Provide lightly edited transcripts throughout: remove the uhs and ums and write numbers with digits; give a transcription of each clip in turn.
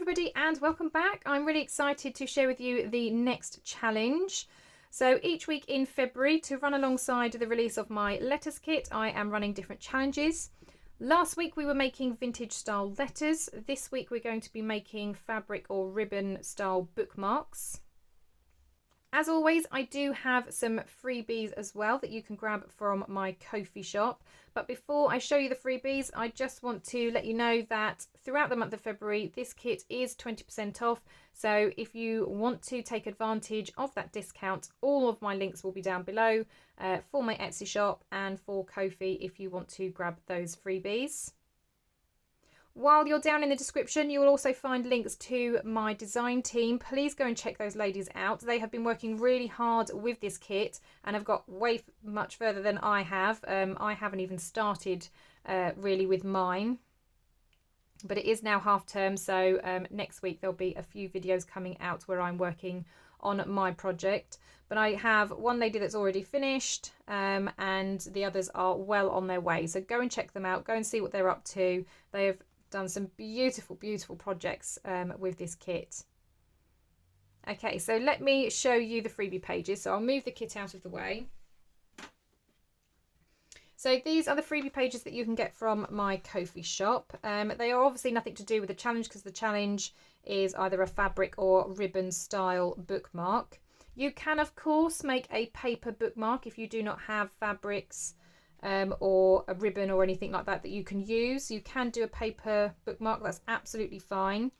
everybody and welcome back. I'm really excited to share with you the next challenge. So each week in February, to run alongside the release of my letters kit, I am running different challenges. Last week we were making vintage style letters. This week we're going to be making fabric or ribbon style bookmarks. As always, I do have some freebies as well that you can grab from my Ko-fi shop. But before I show you the freebies, I just want to let you know that throughout the month of February, this kit is 20% off. So if you want to take advantage of that discount, all of my links will be down below for my Etsy shop and for Ko-fi if you want to grab those freebies. While you're down in the description, you will also find links to my design team. Please go and check those ladies out. They have been working really hard with this kit and have got way much further than I have. I haven't even started really with mine. But it is now half term, so next week there'll be a few videos coming out where I'm working on my project. But I have one lady that's already finished and the others are well on their way. So go and check them out. Go and see what they're up to. They have done some beautiful projects with this kit. Okay, so let me show you the freebie pages. So I'll move the kit out of the way. So these are the freebie pages that you can get from my Ko-fi shop. They are obviously nothing to do with the challenge because the challenge is either a fabric or ribbon style bookmark. You can of course make a paper bookmark if you do not have fabrics or a ribbon or anything like that you can use. You can do a paper bookmark, that's absolutely fine.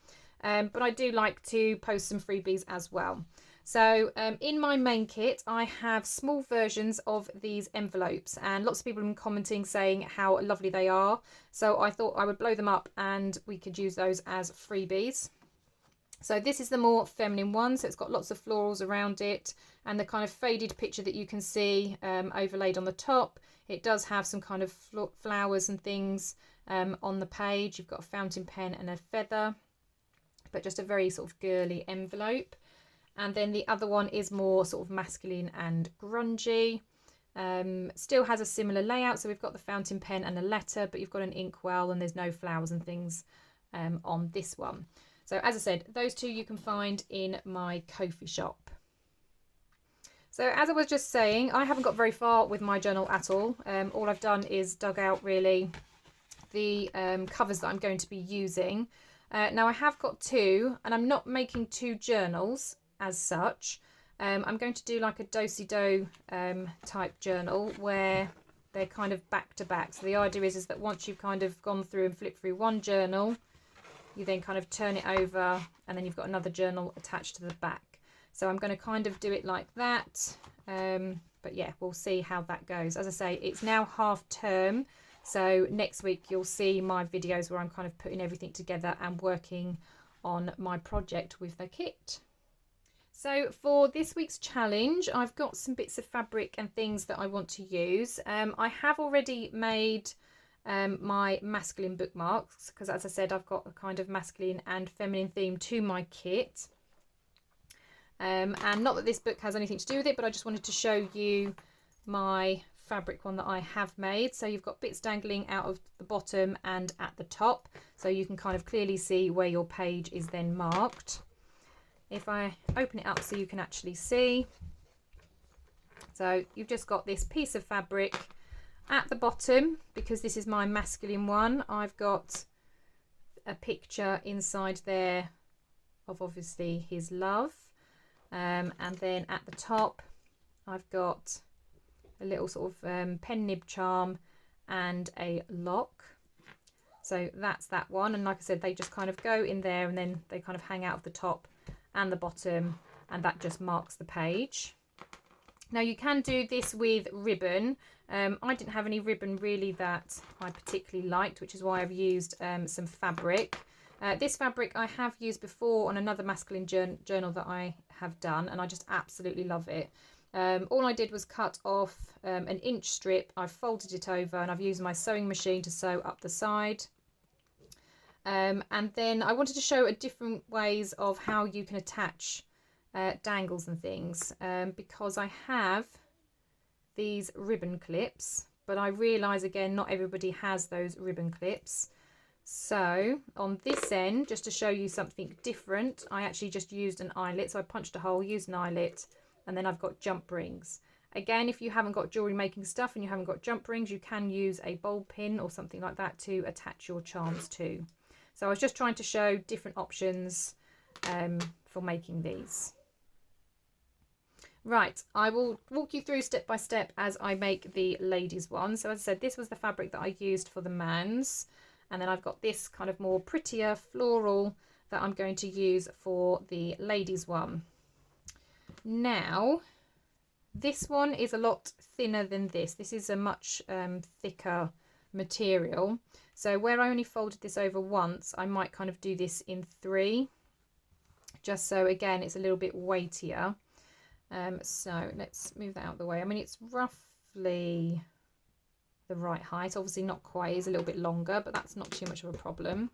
But I do like to post some freebies as well. So in my main kit, I have small versions of these envelopes and lots of people have been commenting saying how lovely they are. So I thought I would blow them up and we could use those as freebies. So this is the more feminine one, so it's got lots of florals around it and the kind of faded picture that you can see overlaid on the top. It does have some kind of flowers and things on the page. You've got a fountain pen and a feather, but just a very sort of girly envelope. And then the other one is more sort of masculine and grungy. Still has a similar layout, so we've got the fountain pen and a letter, but you've got an inkwell and there's no flowers and things on this one. So as I said, those two you can find in my Ko-fi shop. So as I was just saying, I haven't got very far with my journal at all. All I've done is dug out really the covers that I'm going to be using. Now I have got two, and I'm not making two journals as such. I'm going to do like a do-si-do type journal where they're kind of back to back. So the idea is that once you've kind of gone through and flipped through one journal, you then kind of turn it over and then you've got another journal attached to the back. So I'm going to kind of do it like that. But yeah, we'll see how that goes. As I say, it's now half term. So next week you'll see my videos where I'm kind of putting everything together and working on my project with the kit. So for this week's challenge, I've got some bits of fabric and things that I want to use. I have already made my masculine bookmarks because, as I said, I've got a kind of masculine and feminine theme to my kit. And not that this book has anything to do with it, but I just wanted to show you my fabric one that I have made. So you've got bits dangling out of the bottom and at the top, so you can kind of clearly see where your page is then marked. If I open it up so you can actually see, so you've just got this piece of fabric at the bottom. Because this is my masculine one, I've got a picture inside there of obviously his love. And then at the top I've got a little sort of pen nib charm and a lock. So that's that one, and like I said, they just kind of go in there and then they kind of hang out of the top and the bottom, and that just marks the page. Now you can do this with ribbon. I didn't have any ribbon really that I particularly liked, which is why I've used some fabric. This fabric I have used before on another masculine journal that I have done, and I just absolutely love it. All I did was cut off an inch strip, I've folded it over, and I've used my sewing machine to sew up the side. And then I wanted to show different ways of how you can attach dangles and things, because I have these ribbon clips, but I realise again not everybody has those ribbon clips. So on this end, just to show you something different, I actually just used an eyelet. So I punched a hole, used an eyelet, and then I've got jump rings. Again, if you haven't got jewellery making stuff and you haven't got jump rings, you can use a bowl pin or something like that to attach your charms to. So I was just trying to show different options for making these. Right, I will walk you through step by step as I make the ladies one. So as I said, this was the fabric that I used for the man's. And then I've got this kind of more prettier floral that I'm going to use for the ladies one. Now, this one is a lot thinner than this. This is a much thicker material. So where I only folded this over once, I might kind of do this in 3. Just so, again, it's a little bit weightier. So let's move that out of the way. I mean, it's roughly the right height. Obviously not quite, it's a little bit longer, but that's not too much of a problem.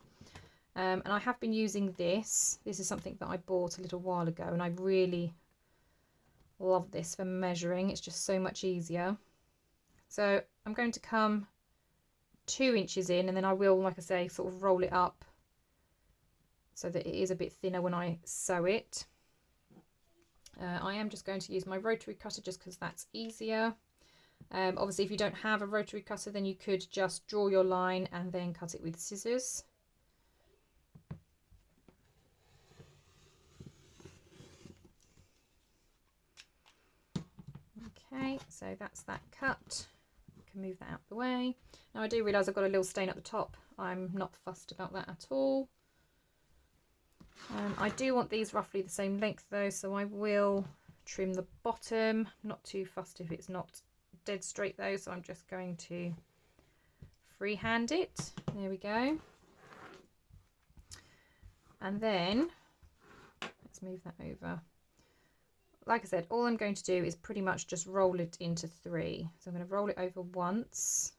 And I have been using this. This is something that I bought a little while ago, and I really love this for measuring. It's just so much easier. So I'm going to come 2 inches in, and then I will, like I say, sort of roll it up so that it is a bit thinner when I sew it. I am just going to use my rotary cutter just because that's easier. Obviously, if you don't have a rotary cutter, then you could just draw your line and then cut it with scissors. Okay, so that's that cut. I can move that out the way. Now I do realise I've got a little stain at the top. I'm not fussed about that at all. I do want these roughly the same length though, so I will trim the bottom. I'm not too fussed if it's not dead straight though, so I'm just going to freehand it. There we go. And then let's move that over. Like I said, all I'm going to do is pretty much just roll it into 3. So I'm going to roll it over once.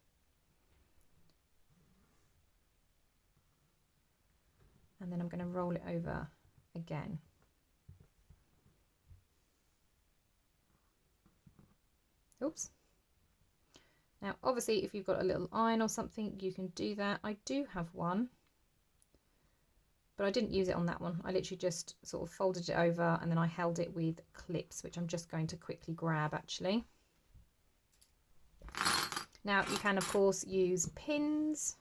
And then I'm going to roll it over again. Oops. Now, obviously, if you've got a little iron or something, you can do that. I do have one, but I didn't use it on that one. I literally just sort of folded it over and then I held it with clips, which I'm just going to quickly grab actually. Now, you can, of course, use pins,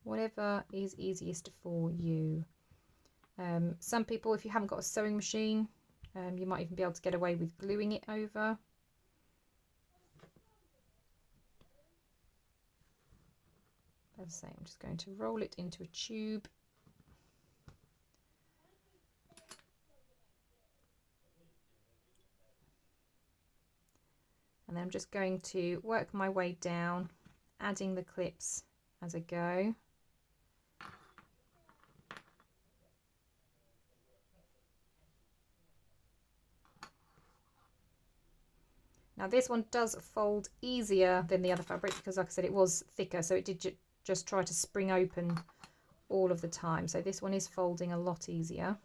whatever is easiest for you. Some people, if you haven't got a sewing machine, you might even be able to get away with gluing it over. As I say, I'm just going to roll it into a tube. And then I'm just going to work my way down, adding the clips as I go. Now this one does fold easier than the other fabric because, like I said, it was thicker, so it did just try to spring open all of the time. So this one is folding a lot easier.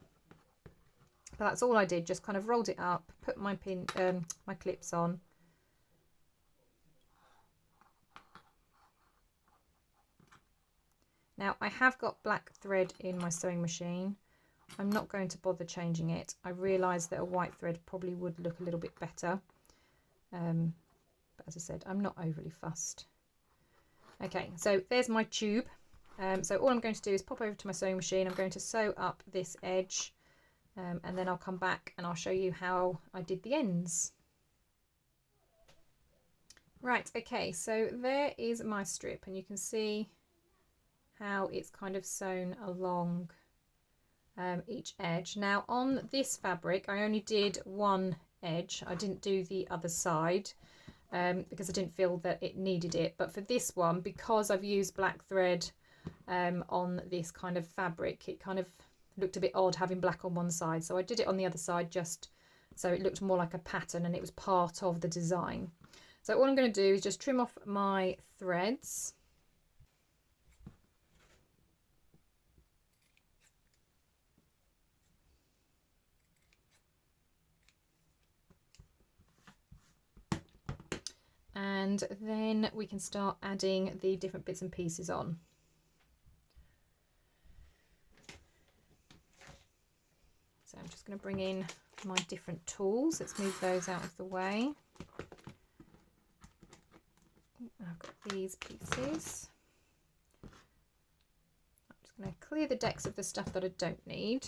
But that's all I did, just kind of rolled it up, put my my clips on. Now I have got black thread in my sewing machine. I'm not going to bother changing it. I realised that a white thread probably would look a little bit better. But as I said, I'm not overly fussed. Okay, so there's my tube. So all I'm going to do is pop over to my sewing machine. I'm going to sew up this edge and then I'll come back and I'll show you how I did the ends. Right, okay, so there is my strip and you can see how it's kind of sewn along each edge. Now on this fabric I only did one edge, I didn't do the other side because I didn't feel that it needed it, but for this one, because I've used black thread on this kind of fabric, it kind of looked a bit odd having black on one side, so I did it on the other side just so it looked more like a pattern and it was part of the design. So all I'm going to do is just trim off my threads. And then we can start adding the different bits and pieces on. So I'm just going to bring in my different tools. Let's move those out of the way. I've got these pieces. I'm just going to clear the decks of the stuff that I don't need.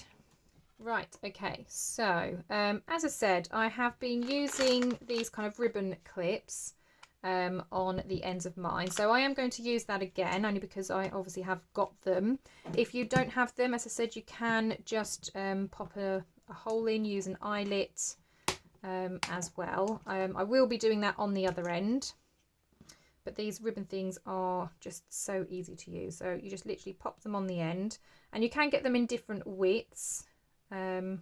Right, okay, so as I said, I have been using these kind of ribbon clips on the ends of mine. So I am going to use that again, only because I obviously have got them. If you don't have them, as I said, you can just pop a hole in, use an eyelet as well. I will be doing that on the other end. But these ribbon things are just so easy to use. So you just literally pop them on the end, and you can get them in different widths. I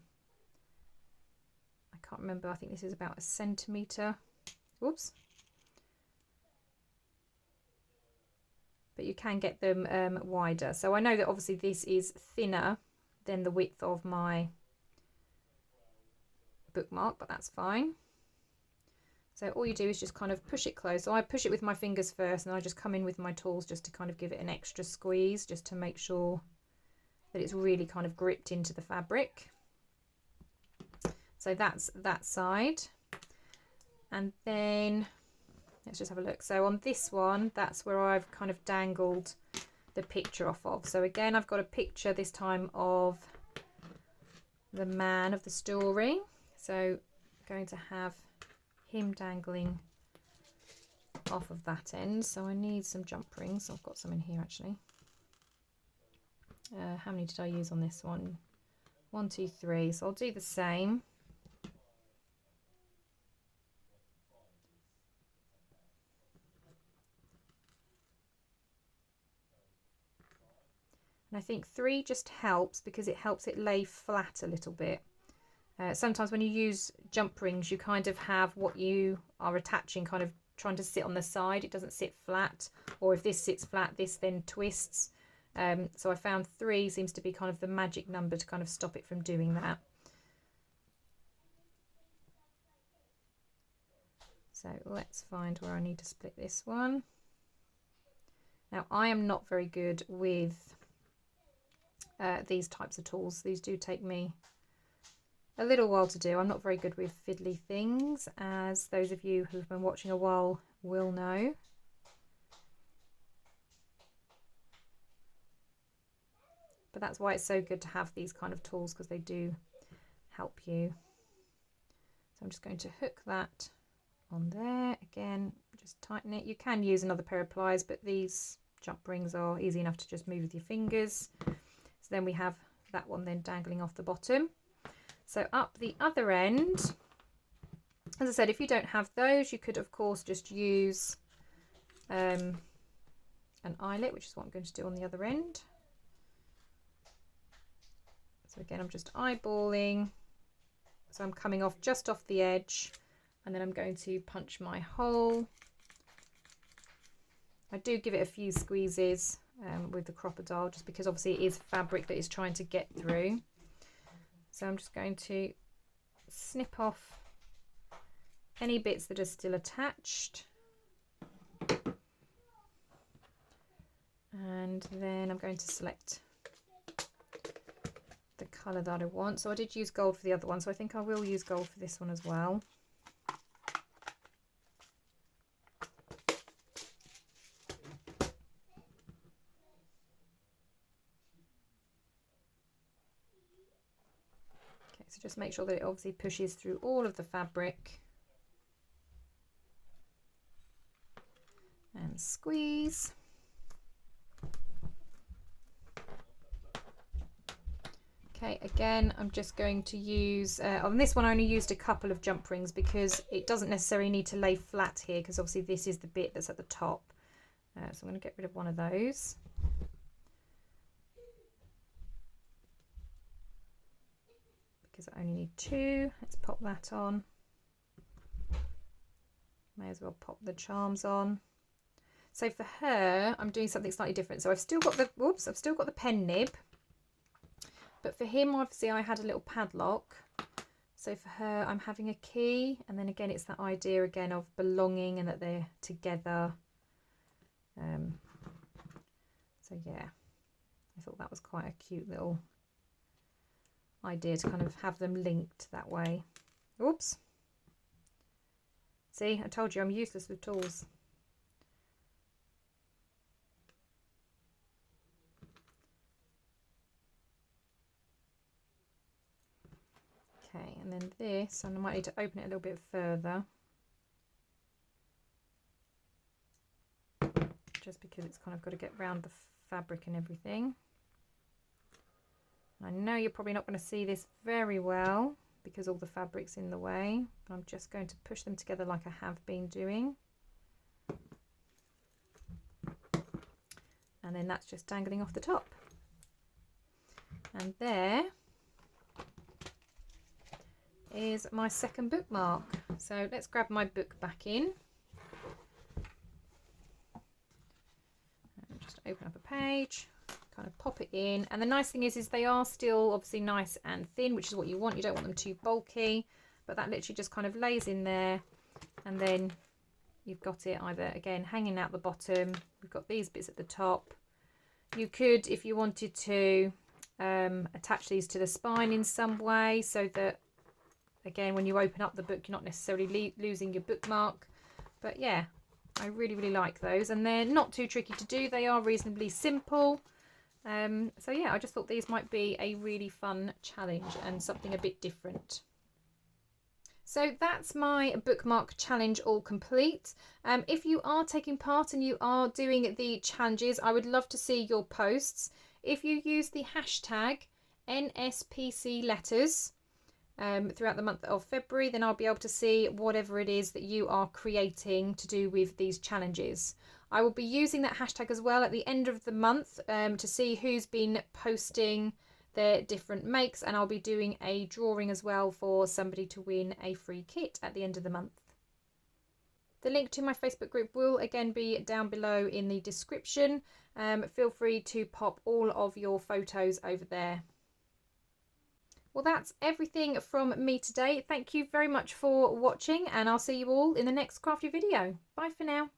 can't remember, I think this is about 1 centimetre. Whoops. But you can get them wider. So I know that obviously this is thinner than the width of my bookmark, but that's fine. So all you do is just kind of push it close. So I push it with my fingers first, and I just come in with my tools just to kind of give it an extra squeeze, just to make sure that it's really kind of gripped into the fabric. So that's that side. And then let's just have a look. So on this one, that's where I've kind of dangled the picture off of. So again, I've got a picture this time of the man of the story. So I'm going to have him dangling off of that end. So I need some jump rings. I've got some in here actually. How many did I use on this one? 1, 2, 3. So I'll do the same. And I think 3 just helps because it helps it lay flat a little bit. Sometimes when you use jump rings, you kind of have what you are attaching kind of trying to sit on the side. It doesn't sit flat, or if this sits flat, this then twists. So I found 3 seems to be kind of the magic number to kind of stop it from doing that. So let's find where I need to split this one. Now I am not very good with these types of tools. These do take me a little while to do. I'm not very good with fiddly things, as those of you who've been watching a while will know. But that's why it's so good to have these kind of tools, because they do help you. So I'm just going to hook that on there. Again, just tighten it. You can use another pair of pliers, but these jump rings are easy enough to just move with your fingers. So then we have that one then dangling off the bottom. So up the other end, as I said, if you don't have those, you could of course just use an eyelet, which is what I'm going to do on the other end. So again, I'm just eyeballing. So I'm coming off just off the edge, and then I'm going to punch my hole. I do give it a few squeezes with the crocodile, just because obviously it is fabric that it's trying to get through. So I'm just going to snip off any bits that are still attached. And then I'm going to select the colour that I want. So I did use gold for the other one, so I think I will use gold for this one as well. So just make sure that it obviously pushes through all of the fabric. And squeeze. Okay, again, I'm just going to use, on this one I only used a couple of jump rings because it doesn't necessarily need to lay flat here, because obviously this is the bit that's at the top. So I'm going to get rid of one of those. Because I only need 2. Let's pop that on. May as well pop the charms on. So for her, I'm doing something slightly different. So I've still got the, whoops, I've still got the pen nib. But for him, obviously, I had a little padlock. So for her, I'm having a key. And then again, it's that idea again of belonging and that they're together. So yeah, I thought that was quite a cute little idea to kind of have them linked that way. Oops. See, I told you I'm useless with tools. Okay, and then this, and I might need to open it a little bit further. Just because it's kind of got to get round the fabric and everything. I know you're probably not going to see this very well because all the fabric's in the way, but I'm just going to push them together like I have been doing. And then that's just dangling off the top. And there is my second bookmark. So let's grab my book back in. And just open up a page, kind of pop it in. And the nice thing is they are still obviously nice and thin, which is what you want. You don't want them too bulky, but that literally just kind of lays in there. And then you've got it either, again, hanging out the bottom. We've got these bits at the top. You could, if you wanted to, attach these to the spine in some way so that, again, when you open up the book, you're not necessarily losing your bookmark. But yeah, I really, really like those. And they're not too tricky to do. They are reasonably simple. So yeah, I just thought these might be a really fun challenge and something a bit different. So that's my bookmark challenge all complete. If you are taking part and you are doing the challenges, I would love to see your posts. If you use the hashtag NSPC letters throughout the month of February, then I'll be able to see whatever it is that you are creating to do with these challenges. I will be using that hashtag as well at the end of the month to see who's been posting their different makes, and I'll be doing a drawing as well for somebody to win a free kit at the end of the month. The link to my Facebook group will again be down below in the description. Feel free to pop all of your photos over there. Well, that's everything from me today. Thank you very much for watching, and I'll see you all in the next crafty video. Bye for now.